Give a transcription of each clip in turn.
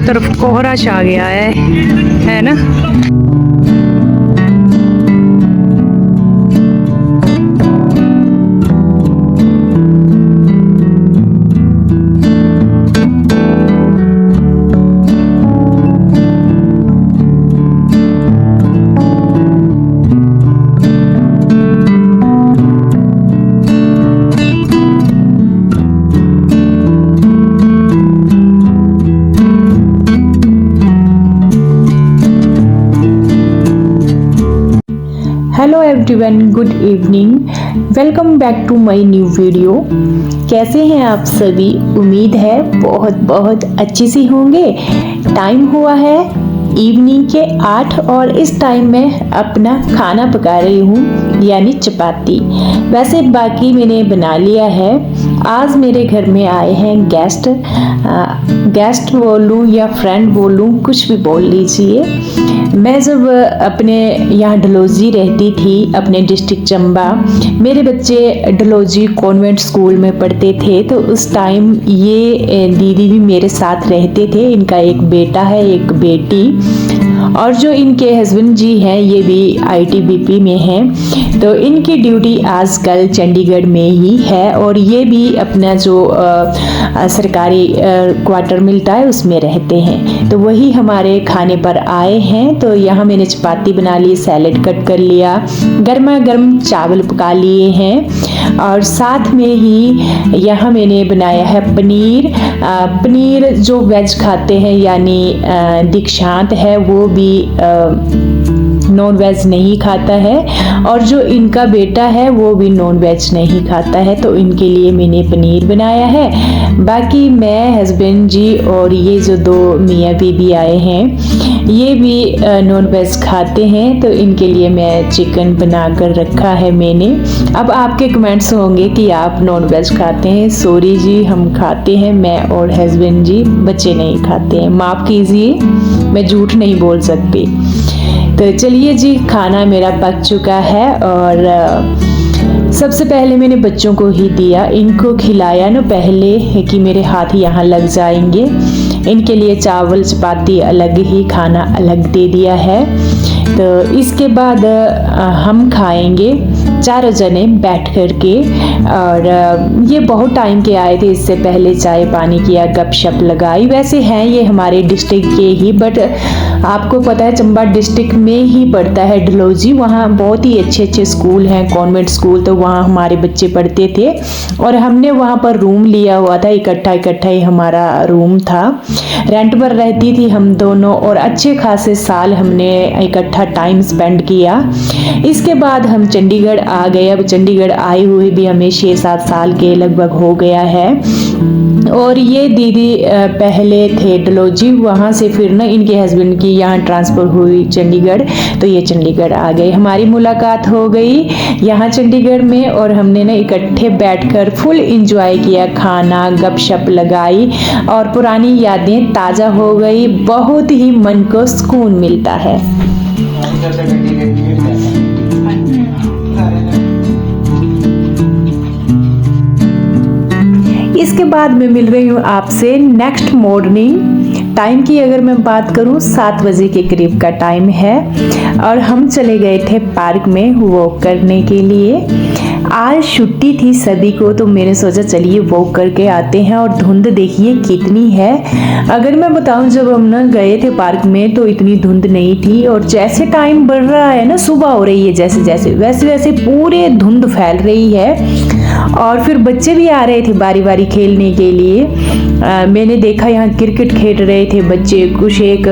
तरफ कोहरा छा गया है ना। Hello everyone, good evening, welcome back to my new video. कैसे हैं आप सभी? उम्मीद है बहुत बहुत अच्छे से होंगे। टाइम हुआ है इवनिंग के 8 और इस टाइम में अपना खाना पका रही हूँ, यानी चपाती। वैसे बाकी मैंने बना लिया है। आज मेरे घर में आए हैं गेस्ट बोलूँ या फ्रेंड बोलूँ, कुछ भी बोल लीजिए। मैं जब अपने यहाँ डलहौजी रहती थी, अपने डिस्ट्रिक्ट चंबा, मेरे बच्चे डलहौजी कॉन्वेंट स्कूल में पढ़ते थे, तो उस टाइम ये दीदी भी मेरे साथ रहते थे। इनका एक बेटा है, एक बेटी, और जो इनके हस्बैंड जी हैं ये भी ITBP में हैं। तो इनकी ड्यूटी आजकल चंडीगढ़ में ही है और ये भी अपना जो सरकारी क्वार्टर मिलता है उसमें रहते हैं। तो वही हमारे खाने पर आए हैं। तो यहाँ मैंने चपाती बना ली, सैलेड कट कर लिया, गर्मा गर्म चावल पका लिए हैं, और साथ में ही यहाँ मैंने बनाया है पनीर। पनीर जो वेज खाते हैं, यानी दीक्षांत है वो भी नॉन वेज नहीं खाता है, और जो इनका बेटा है वो भी नॉन वेज नहीं खाता है। तो इनके लिए मैंने पनीर बनाया है। बाकी मैं, हस्बैंड जी और ये जो दो मियाँ बीबी आए हैं ये भी नॉन वेज खाते हैं, तो इनके लिए मैं चिकन बना कर रखा है मैंने। अब आपके कमेंट्स होंगे कि आप नॉन वेज खाते हैं। सॉरी जी, हम खाते हैं, मैं और हस्बैंड जी, बच्चे नहीं खाते हैं, माफ़ कीजिए, मैं झूठ नहीं बोल सकती। तो चलिए जी, खाना मेरा पक चुका है और सबसे पहले मैंने बच्चों को ही दिया। इनको खिलाया ना पहले कि मेरे हाथ यहाँ लग जाएंगे। इनके लिए चावल चपाती अलग ही, खाना अलग दे दिया है। तो इसके बाद हम खाएंगे चारों जने बैठ कर के। और ये बहुत टाइम के आए थे, इससे पहले चाय पानी किया, गपशप लगाई। वैसे हैं ये हमारे डिस्ट्रिक्ट के ही, बट आपको पता है चंबा डिस्ट्रिक्ट में ही पड़ता है डलहौजी। वहाँ बहुत ही अच्छे अच्छे स्कूल हैं, कॉन्वेंट स्कूल, तो वहाँ हमारे बच्चे पढ़ते थे और हमने वहाँ पर रूम लिया हुआ था। इकट्ठा ही हमारा रूम था, रेंट पर रहती थी हम दोनों, और अच्छे खासे साल हमने इकट्ठा टाइम स्पेंड किया। इसके बाद हम चंडीगढ़ आ गए। अब चंडीगढ़ आए हुए भी हमें 6-7 साल के लगभग हो गया है। और ये दीदी पहले थे डलहौजी, वहाँ से फिर ना इनके हस्बैंड की यहाँ ट्रांसफ़र हुई चंडीगढ़, तो ये चंडीगढ़ आ गए। हमारी मुलाकात हो गई यहाँ चंडीगढ़ में और हमने ना इकट्ठे बैठकर फुल इंजॉय किया, खाना गपशप लगाई और पुरानी यादें ताज़ा हो गई। बहुत ही मन को सुकून मिलता है। इसके बाद मैं मिल रही हूँ आपसे नेक्स्ट मॉर्निंग। टाइम की अगर मैं बात करूँ 7 बजे के करीब का टाइम है और हम चले गए थे पार्क में वॉक करने के लिए। आज छुट्टी थी सभी को, तो मैंने सोचा चलिए वॉक करके आते हैं। और धुंध देखिए कितनी है। अगर मैं बताऊं, जब हम ना गए थे पार्क में तो इतनी धुंध नहीं थी, और जैसे टाइम बढ़ रहा है ना, सुबह हो रही है जैसे जैसे, वैसे वैसे पूरे धुंध फैल रही है। और फिर बच्चे भी आ रहे थे बारी बारी खेलने के लिए। मैंने देखा यहाँ क्रिकेट खेल रहे थे बच्चे, कुछ एक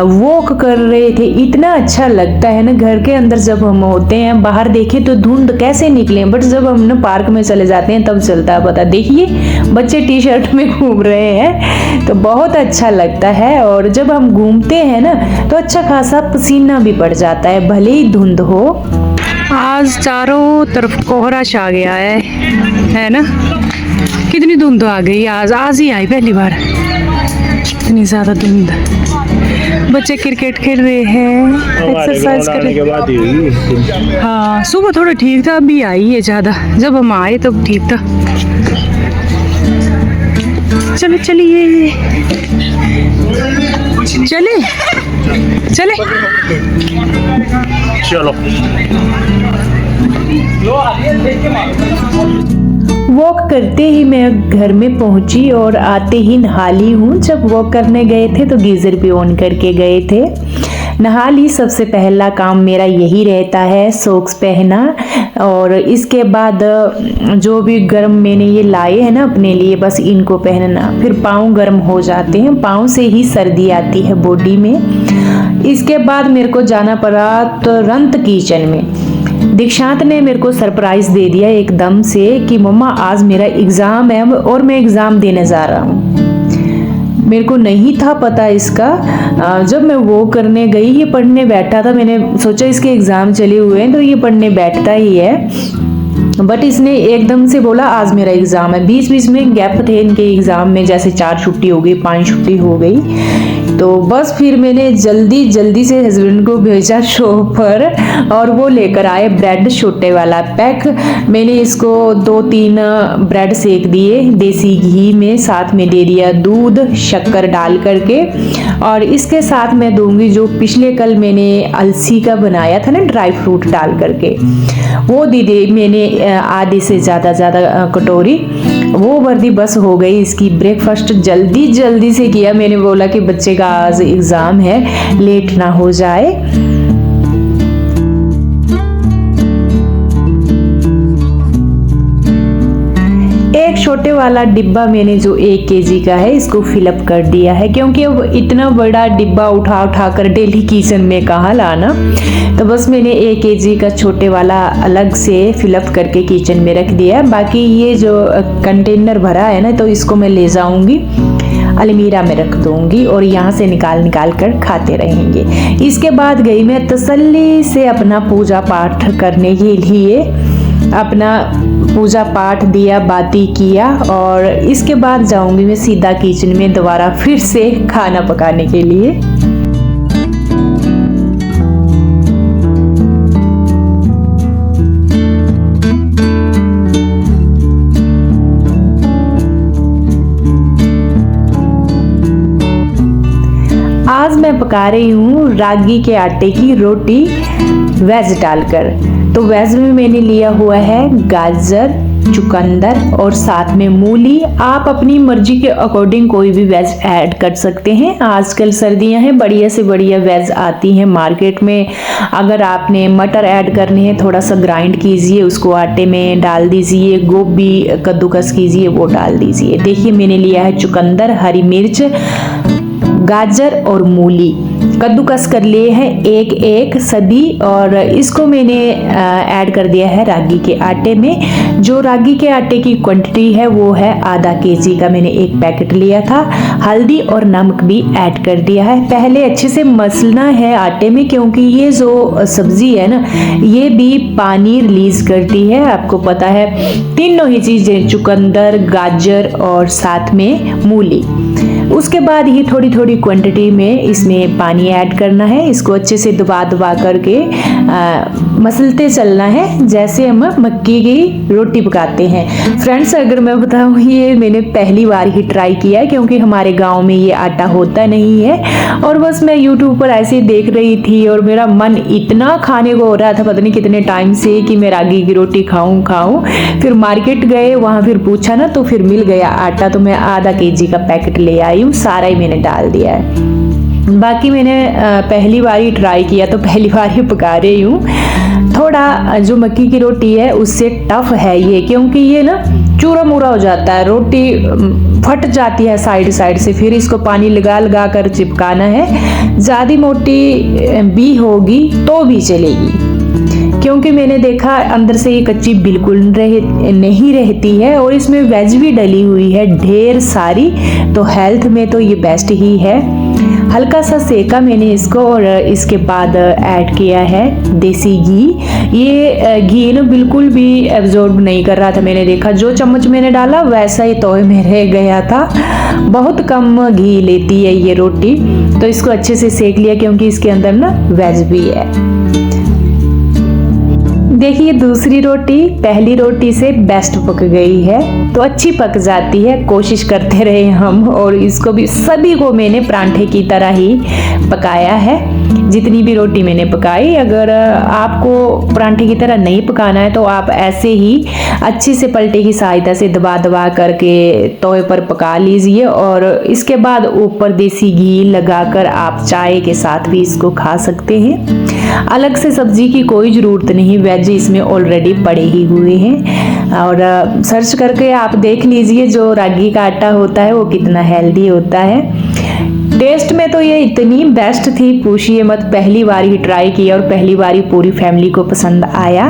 वॉक कर रहे थे। इतना अच्छा लगता है ना, घर के अंदर जब हम होते हैं, बाहर देखें तो धुंध कैसे निकले, बट जब हम ना पार्क में चले जाते हैं तब चलता है पता। देखिए बच्चे टी-शर्ट में घूम रहे हैं, तो बहुत अच्छा लगता है। और जब हम घूमते हैं ना तो अच्छा खासा पसीना भी पड़ जाता है, भले ही धुंध हो। आज चारों तरफ कोहरा छा गया है ना। कितनी धुंध आ गई आज ही आई पहली बार, इतनी ज़्यादा धुंध। बच्चे क्रिकेट खेल रहे हैं, एक्सरसाइज कर रहे हैं। हाँ, सुबह थोड़ा ठीक था, अभी आई है ज़्यादा। जब हम आए तब ठीक था। चलो चलिए, चले चले। चलो वॉक करते ही मैं घर में पहुंची और आते ही नहा ली हूँ। जब वॉक करने गए थे तो गीज़र भी ऑन करके गए थे। नहा ली, सबसे पहला काम मेरा यही रहता है, सॉक्स पहना और इसके बाद जो भी गर्म मैंने ये लाए हैं ना अपने लिए, बस इनको पहनना। फिर पाँव गर्म हो जाते हैं, पाँव से ही सर्दी आती है बॉडी में। इसके बाद मेरे को जाना पड़ा तुरंत किचन में। दीक्षांत ने मेरे को सरप्राइज दे दिया एकदम से कि मम्मा आज मेरा एग्ज़ाम है और मैं एग्ज़ाम देने जा रहा हूँ। मेरे को नहीं था पता इसका। जब मैं वो करने गई, ये पढ़ने बैठा था, मैंने सोचा इसके एग्ज़ाम चले हुए हैं तो ये पढ़ने बैठता ही है, बट इसने एकदम से बोला आज मेरा एग्ज़ाम है। बीच बीच में गैप थे इनके एग्ज़ाम में, जैसे 4 छुट्टी हो गई, 5 छुट्टी हो गई। तो बस फिर मैंने जल्दी से हस्बैंड को भेजा शॉप पर और वो लेकर आए ब्रेड छोटे वाला पैक। मैंने इसको 2-3 ब्रेड सेक दिए देसी घी में, साथ में दे दिया दूध शक्कर डाल करके। और इसके साथ मैं दूंगी जो पिछले कल मैंने अलसी का बनाया था ना ड्राई फ्रूट डाल करके, वो दे दी मैंने आधे से ज़्यादा कटोरी, वो वर्दी बस हो गई इसकी। ब्रेकफास्ट जल्दी से किया, मैंने बोला कि बच्चे का आज एग्ज़ाम है, लेट ना हो जाए। एक छोटे वाला डिब्बा मैंने जो 1 केजी का है इसको फिलअप कर दिया है, क्योंकि अब इतना बड़ा डिब्बा उठा कर डेली किचन में कहाँ लाना, तो बस मैंने 1 केजी का छोटे वाला अलग से फिलअप करके किचन में रख दिया। बाकी ये जो कंटेनर भरा है ना, तो इसको मैं ले जाऊंगी अलमीरा में रख दूंगी और यहाँ से निकाल कर खाते रहेंगे। इसके बाद गई मैं तसल्ली से अपना पूजा पाठ करने के लिए, अपना पूजा पाठ दिया बाती किया और इसके बाद जाऊंगी मैं सीधा किचन में दोबारा फिर से खाना पकाने के लिए। आज मैं पका रही हूँ रागी के आटे की रोटी वेज डालकर। तो वेज में मैंने लिया हुआ है गाजर, चुकंदर और साथ में मूली। आप अपनी मर्जी के अकॉर्डिंग कोई भी वेज ऐड कर सकते हैं। आजकल सर्दियां हैं, बढ़िया से बढ़िया वेज आती हैं मार्केट में। अगर आपने मटर ऐड करने हैं, थोड़ा सा ग्राइंड कीजिए, उसको आटे में डाल दीजिए, गोभी कद्दूकस कीजिए, वो डाल दीजिए। देखिए मैंने लिया है चुकंदर, हरी मिर्च, गाजर और मूली, कद्दूकस कर लिए हैं एक सभी, और इसको मैंने ऐड कर दिया है रागी के आटे में। जो रागी के आटे की क्वांटिटी है वो है आधा केजी का, मैंने 1 पैकेट लिया था। हल्दी और नमक भी ऐड कर दिया है। पहले अच्छे से मसलना है आटे में, क्योंकि ये जो सब्जी है ना ये भी पानी रिलीज करती है, आपको पता है। तीनों ही चीजें, चुकंदर, गाजर और साथ में मूली। उसके बाद ही थोड़ी क्वांटिटी में इसमें पानी ऐड करना है। इसको अच्छे से दबा करके मसलते चलना है, जैसे हम मक्की की रोटी पकाते हैं। फ्रेंड्स अगर मैं बताऊं, ये मैंने पहली बार ही ट्राई किया है, क्योंकि हमारे गांव में ये आटा होता नहीं है। और बस मैं यूट्यूब पर ऐसे देख रही थी और मेरा मन इतना खाने को हो रहा था, पता नहीं कितने टाइम से, कि मैं रागी की रोटी खाऊं। फिर मार्केट गए, वहाँ फिर पूछा ना तो फिर मिल गया आटा, तो मैं आधा केजी का पैकेट ले आई हूँ, सारा ही मैंने डाल दिया है। बाकी मैंने पहली बार ही ट्राई किया तो पहली बार ही पका रही हूँ। थोड़ा जो मक्की की रोटी है उससे टफ है ये, क्योंकि ये ना चूरा मूरा हो जाता है, रोटी फट जाती है साइड से। फिर इसको पानी लगा कर चिपकाना है। ज़्यादा मोटी भी होगी तो भी चलेगी, क्योंकि मैंने देखा अंदर से ये कच्ची बिल्कुल नहीं रहती है। और इसमें वेज भी डली हुई है ढेर सारी, तो हेल्थ में तो ये बेस्ट ही है। हल्का सा सेका मैंने इसको, और इसके बाद ऐड किया है देसी घी। ये घी ना बिल्कुल भी एब्जॉर्ब नहीं कर रहा था, मैंने देखा जो चम्मच मैंने डाला वैसा ही तवे में रह गया था। बहुत कम घी लेती है ये रोटी, तो इसको अच्छे से सेक लिया, क्योंकि इसके अंदर ना वेज भी है। देखिए दूसरी रोटी पहली रोटी से बेस्ट पक गई है, तो अच्छी पक जाती है। कोशिश करते रहे हम, और इसको भी सभी को मैंने परांठे की तरह ही पकाया है। जितनी भी रोटी मैंने पकाई, अगर आपको परांठे की तरह नहीं पकाना है तो आप ऐसे ही अच्छी से पलटे की सहायता से दबा दबा करके तवे पर पका लीजिए, और इसके बाद ऊपर देसी घी लगाकर आप चाय के साथ भी इसको खा सकते हैं। अलग से सब्जी की कोई ज़रूरत नहीं, वेज इसमें ऑलरेडी पड़े ही हुए हैं। और सर्च करके आप देख लीजिए जो रागी का आटा होता है वो कितना हेल्दी होता है। टेस्ट में तो ये इतनी बेस्ट थी, पूछिए मत। पहली बार ही ट्राई किया और पहली बार ही पूरी फैमिली को पसंद आया।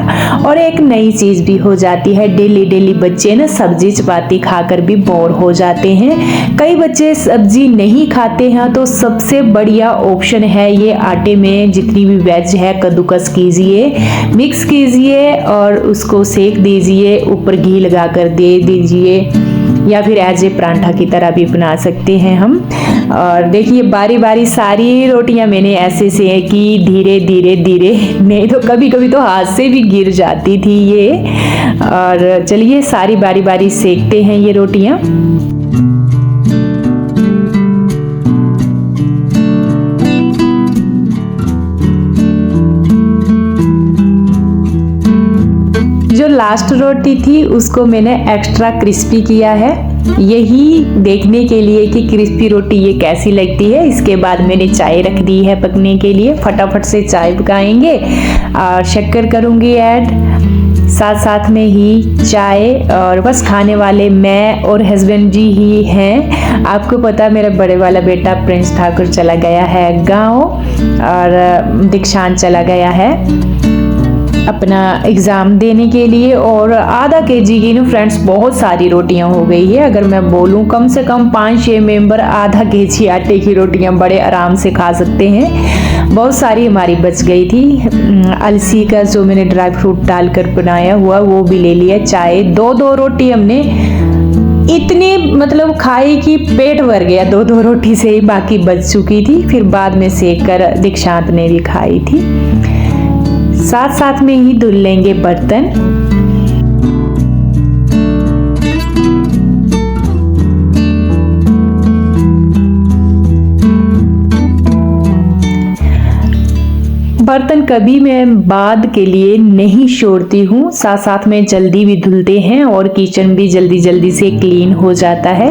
और एक नई चीज़ भी हो जाती है, डेली डेली बच्चे ना सब्जी चपाती खाकर भी बोर हो जाते हैं। कई बच्चे सब्जी नहीं खाते हैं, तो सबसे बढ़िया ऑप्शन है ये आटे में जितनी भी वेज है कद्दूकस कीजिए, मिक्स कीजिए और उसको सेक दीजिए, ऊपर घी लगाकर दे दीजिए, या फिर एज ए परांठा की तरह भी बना सकते हैं हम। और देखिए बारी बारी सारी रोटियां मैंने ऐसे सेकी, धीरे धीरे धीरे, नहीं तो कभी कभी तो हाथ से भी गिर जाती थी ये। और चलिए सारी बारी बारी सेकते हैं ये रोटियां। जो लास्ट रोटी थी उसको मैंने एक्स्ट्रा क्रिस्पी किया है, यही देखने के लिए कि क्रिस्पी रोटी ये कैसी लगती है। इसके बाद मैंने चाय रख दी है पकने के लिए, फटाफट से चाय पकाएंगे और शक्कर करूँगी ऐड, साथ साथ में ही चाय। और बस खाने वाले मैं और हस्बैंड जी ही हैं। आपको पता मेरा बड़े वाला बेटा प्रिंस ठाकुर चला गया है गाँव, और दीक्षांत चला गया है अपना एग्ज़ाम देने के लिए। और आधा केजी की ना फ्रेंड्स बहुत सारी रोटियां हो गई है। अगर मैं बोलूं कम से कम 5-6 मेंबर आधा केजी आटे की रोटियां बड़े आराम से खा सकते हैं। बहुत सारी हमारी बच गई थी। अलसी का जो मैंने ड्राई फ्रूट डालकर बनाया हुआ वो भी ले लिया। चाय 2-2 रोटी हमने इतनी मतलब खाई कि पेट भर गया, 2-2 रोटी से ही, बाकी बच चुकी थी। फिर बाद में सेक कर दीक्षांत ने भी खाई थी। साथ साथ में ही धुल लेंगे बर्तन। बर्तन कभी मैं बाद के लिए नहीं छोड़ती हूँ, साथ साथ में जल्दी भी धुलते हैं और किचन भी जल्दी जल्दी से क्लीन हो जाता है।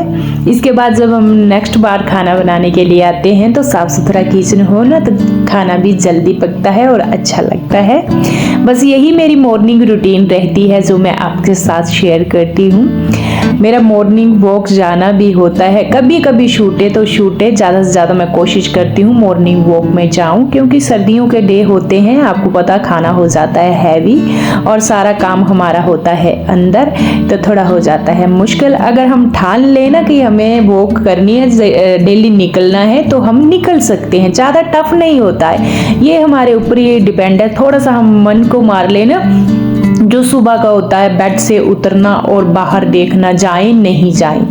इसके बाद जब हम नेक्स्ट बार खाना बनाने के लिए आते हैं तो साफ़ सुथरा किचन हो ना, तो खाना भी जल्दी पकता है और अच्छा लगता है। बस यही मेरी मॉर्निंग रूटीन रहती है जो मैं आपके साथ शेयर करती हूँ। मेरा मॉर्निंग वॉक जाना भी होता है, कभी कभी छूटे तो छूटे, ज़्यादा से ज़्यादा मैं कोशिश करती हूँ मॉर्निंग वॉक में जाऊँ, क्योंकि सर्दियों के डे होते हैं, आपको पता खाना हो जाता है हैवी और सारा काम हमारा होता है अंदर, तो थोड़ा हो जाता है मुश्किल। अगर हम ठान लेना कि हमें वॉक करनी है, डेली निकलना है, तो हम निकल सकते हैं, ज़्यादा टफ नहीं होता है। ये हमारे ऊपर ही डिपेंड है, थोड़ा सा हम मन को मार लेना। जो सुबह का होता है बेड से उतरना और बाहर देखना, जाए नहीं जाए,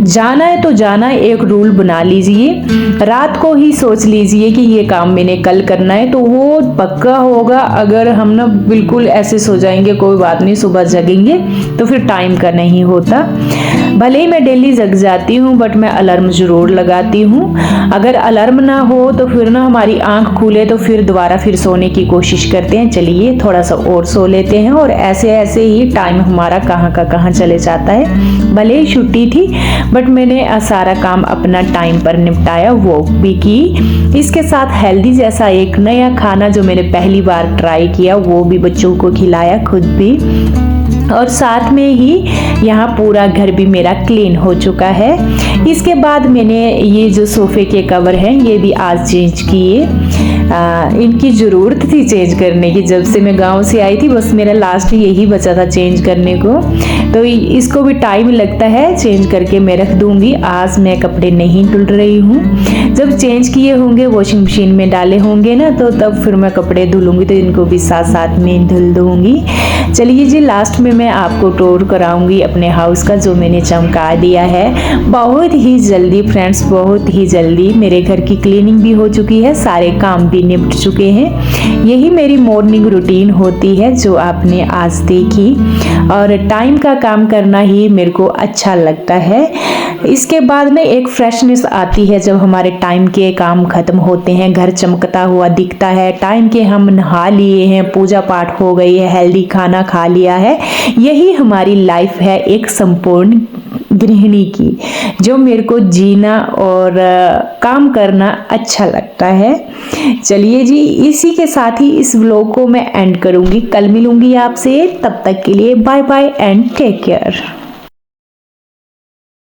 जाना है तो जाना है, एक रूल बना लीजिए। रात को ही सोच लीजिए कि ये काम मैंने कल करना है, तो वो पक्का होगा। अगर हम ना बिल्कुल ऐसे सो जाएंगे कोई बात नहीं सुबह जगेंगे, तो फिर टाइम का नहीं होता। भले ही मैं डेली जग जाती हूँ बट मैं अलार्म ज़रूर लगाती हूँ। अगर अलार्म ना हो तो फिर ना हमारी आंख खुले तो फिर दोबारा फिर सोने की कोशिश करते हैं, चलिए थोड़ा सा और सो लेते हैं, और ऐसे ऐसे ही टाइम हमारा कहाँ का कहाँ चले जाता है। भले ही छुट्टी थी बट मैंने सारा काम अपना टाइम पर निपटाया, वॉक भी की। इसके साथ हेल्दी जैसा एक नया खाना जो मैंने पहली बार ट्राई किया वो भी बच्चों को खिलाया, खुद भी, और साथ में ही यहाँ पूरा घर भी मेरा क्लीन हो चुका है। इसके बाद मैंने ये जो सोफ़े के कवर हैं ये भी आज चेंज किए। इनकी ज़रूरत थी चेंज करने की, जब से मैं गांव से आई थी बस मेरा लास्ट यही बचा था चेंज करने को, तो इसको भी टाइम लगता है, चेंज करके मैं रख दूँगी। आज मैं कपड़े नहीं धुल रही हूँ, जब चेंज किए होंगे वॉशिंग मशीन में डाले होंगे ना, तो तब फिर मैं कपड़े धुलूँगी, तो इनको भी साथ साथ में धुल दूँगी। चलिए जी, लास्ट में मैं आपको टूर कराऊंगी अपने हाउस का जो मैंने चमका दिया है बहुत ही जल्दी फ्रेंड्स, बहुत ही जल्दी। मेरे घर की क्लीनिंग भी हो चुकी है, सारे काम भी भी निपट चुके हैं। यही मेरी मॉर्निंग रूटीन होती है जो आपने आज देखी, और टाइम का काम करना ही मेरे को अच्छा लगता है। इसके बाद में एक फ्रेशनेस आती है जब हमारे टाइम के काम खत्म होते हैं, घर चमकता हुआ दिखता है, टाइम के हम नहा लिए हैं, पूजा पाठ हो गई है, हेल्दी खाना खा लिया है। यही हमारी लाइफ है एक संपूर्ण गृहिणी की, जो मेरे को जीना और काम करना अच्छा लगता है। चलिए जी, इसी के साथ ही इस व्लॉग को मैं एंड करूंगी। कल मिलूंगी आपसे, तब तक के लिए bye bye and take care.